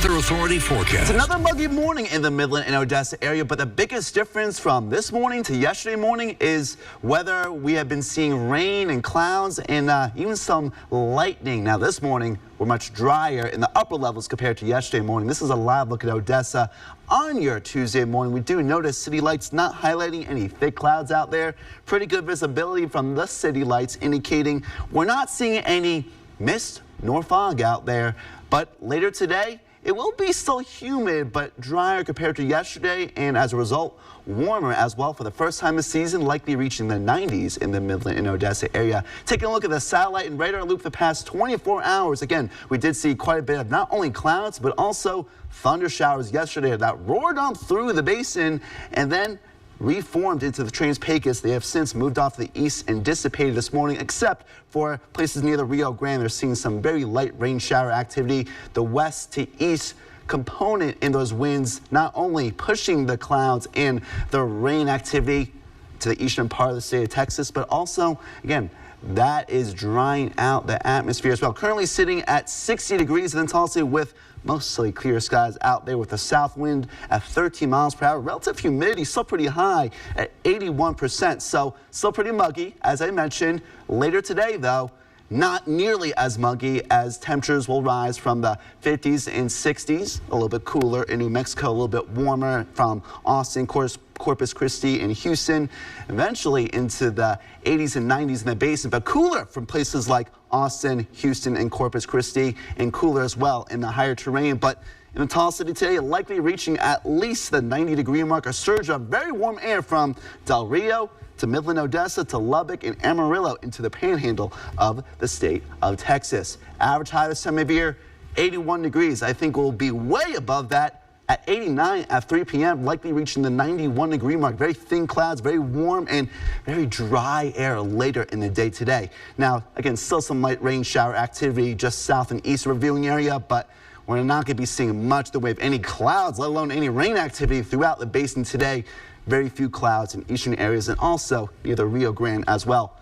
Weather Authority forecast. It's another muggy morning in the Midland and Odessa area, but the biggest difference from this morning to yesterday morning is whether we have been seeing rain and clouds and even some lightning. Now this morning we're much drier in the upper levels compared to yesterday morning. This is a live look at Odessa on your Tuesday morning. We do notice city lights not highlighting any thick clouds out there. Pretty good visibility from the city lights indicating we're not seeing any mist nor fog out there. But later today, it will be still humid, but drier compared to yesterday, and as a result, warmer as well for the first time this season, likely reaching the 90s in the Midland and Odessa area. Taking a look at the satellite and radar loop the past 24 hours. Again, we did see quite a bit of not only clouds, but also thunder showers yesterday that roared on through the basin and then reformed into the Trans Pecos. They have since moved off to the east and dissipated this morning, except for places near the Rio Grande. They're seeing some very light rain shower activity. The west to east component in those winds not only pushing the clouds and the rain activity to the eastern part of the state of Texas, but also, again, that is drying out the atmosphere as well. Currently sitting at 60 degrees in Tulsa with mostly clear skies out there with a south wind at 13 miles per hour. Relative humidity still pretty high at 81%. So still pretty muggy, as I mentioned. Later today, though, not nearly as muggy as temperatures will rise from the 50s and 60s. A little bit cooler in New Mexico, a little bit warmer from Austin, Corpus Christi, and Houston. Eventually into the 80s and 90s in the basin, but cooler from places like Austin, Houston, and Corpus Christi, and cooler as well in the higher terrain. But in the tall city today, likely reaching at least the 90-degree mark. A surge of very warm air from Del Rio to Midland, Odessa, to Lubbock and Amarillo into the panhandle of the state of Texas. Average high this time of year, 81 degrees. I think we'll be way above that at 89 at 3 p.m., likely reaching the 91-degree mark. Very thin clouds, very warm and very dry air later in the day today. Now, again, still some light rain shower activity just south and east of our viewing area, but we're not going to be seeing much in the way of any clouds, let alone any rain activity throughout the basin today. Very few clouds in eastern areas and also near the Rio Grande as well.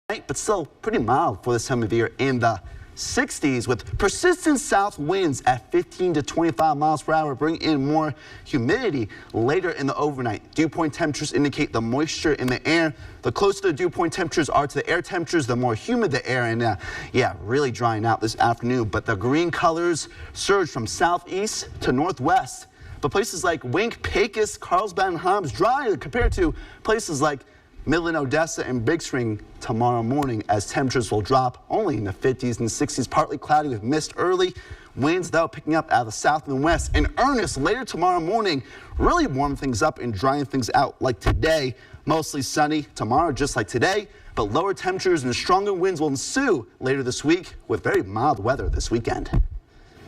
But still pretty mild for this time of year in the 60s with persistent south winds at 15 to 25 miles per hour, bring in more humidity later in the overnight. Dew point temperatures indicate the moisture in the air. The closer the dew point temperatures are to the air temperatures, the more humid the air, and yeah, really drying out this afternoon. But the green colors surge from southeast to northwest. But places like Wink, Pecos, Carlsbad, and Hobbs dry compared to places like Midland, Odessa, and Big Spring tomorrow morning, as temperatures will drop only in the 50s and 60s. Partly cloudy with mist early. Winds, though, picking up out of the south and west in earnest later tomorrow morning. Really warm things up and drying things out like today. Mostly sunny tomorrow, just like today. But lower temperatures and stronger winds will ensue later this week with very mild weather this weekend.